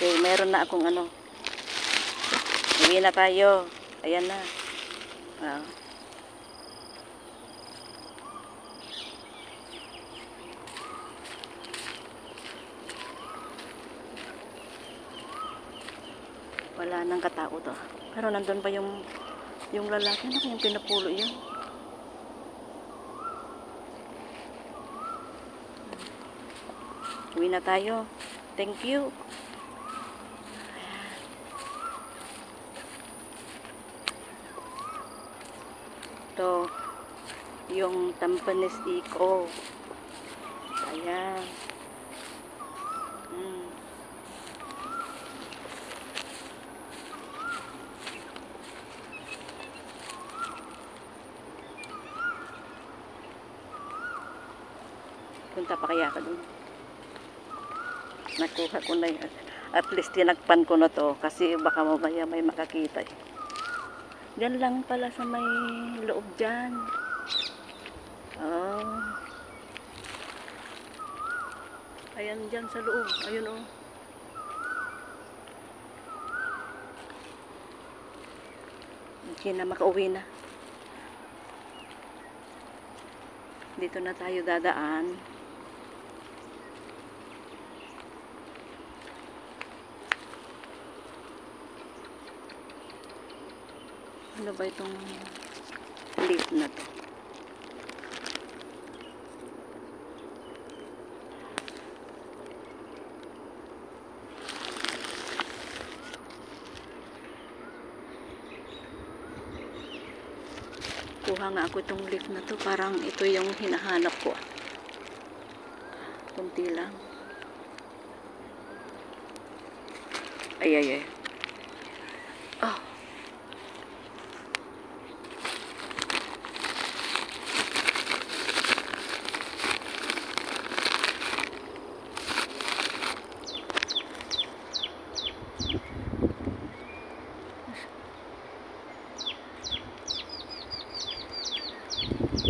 Okay, meron na akong ano. Uwi na tayo. Ayan na. Wow. Wala nang katao to. Pero nandun pa yung lalaki. Ano kayang pinapulo yun? Uwi na tayo. Thank you. Ito. Yung Tampanes Eco. Ayan. Punta pa kaya ka dun? Nakuha ko na yan. At least tinagpan ko na to kasi baka mamaya may makakita eh. Diyan lang pala sa may loob dyan. Oh. Ayan dyan sa loob. Ayun oh. Hindi na makauwi na. Dito na tayo dadaan. Ano ba itong lift na to? Kuha nga ako itong lift na to. Parang ito yung hinahanap ko. Kunti lang. Ay. Oh.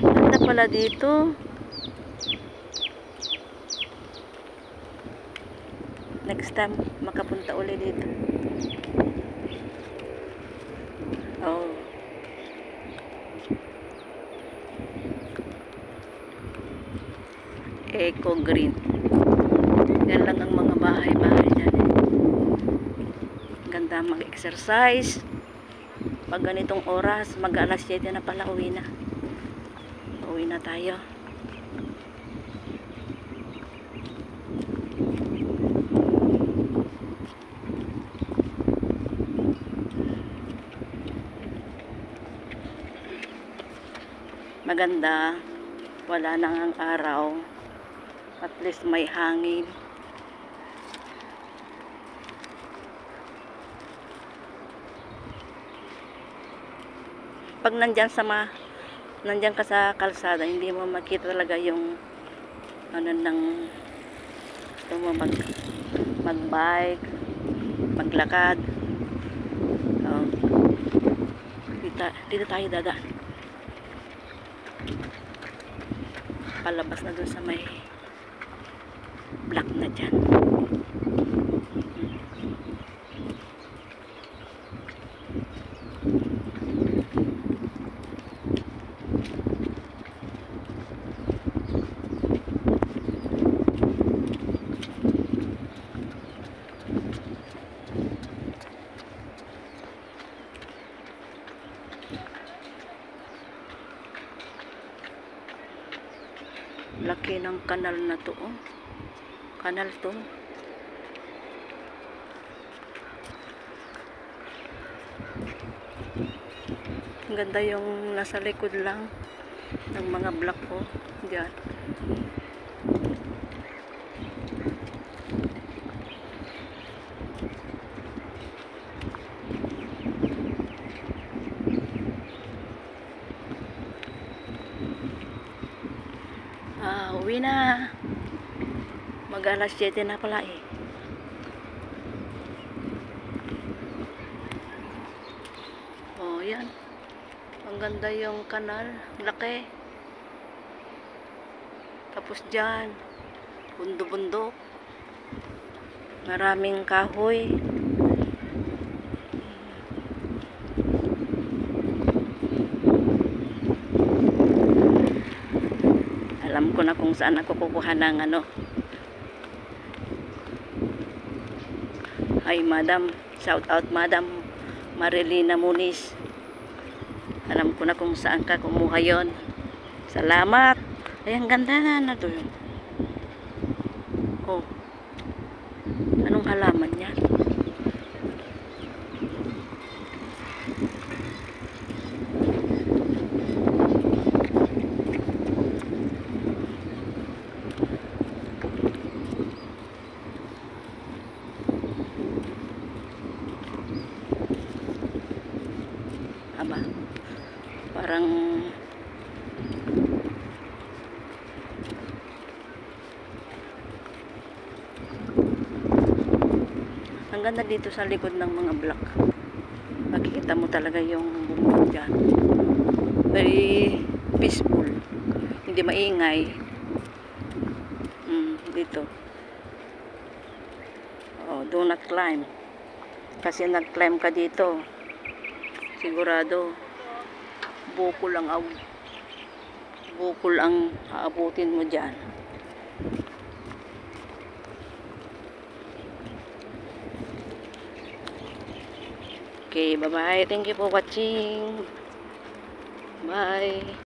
Ganda pala dito. Next time makapunta ulit dito. Oh. Eco Green. Yan lang ang mga bahay-bahay dyan. Ganda mag-exercise. Pag ganitong oras, mag-alas 7 na pala, uwi na. Uwi na tayo. Maganda. Wala nang ang araw. At least may hangin. Pag nandyan ka sa kalsada, hindi mo makita talaga yung ano ng gusto mo mag-bike, maglakad. So, dito tayo dadaan. Palabas na dun sa may black na dyan. Laki ng kanal na to, oh. Kanal to. Ang ganda yung nasa likod lang ng mga block ko. Diyan. Uwi na. Mag-alas 7 na pala eh. Oh, yan. Ang ganda yung kanal. Laki. Tapos dyan, bundok-bundok. Maraming kahoy. Alam ko na kung saan ako kukuha ng ano. Ay, madam. Shout out, madam Marilina Muniz. Alam ko na kung saan ka kumuha yon. Salamat. Ay, ang ganda na to yun. Oh. Anong halaman yan? Aba, parang ang ganda dito sa likod ng mga block. Makikita mo talaga yung bundok dyan. Very peaceful. Hindi maingay. Dito. Oh, do not climb. Kasi nag-climb ka dito, sigurado bukol ang aabutin mo dyan. Okay, bye bye. Thank you for watching. Bye.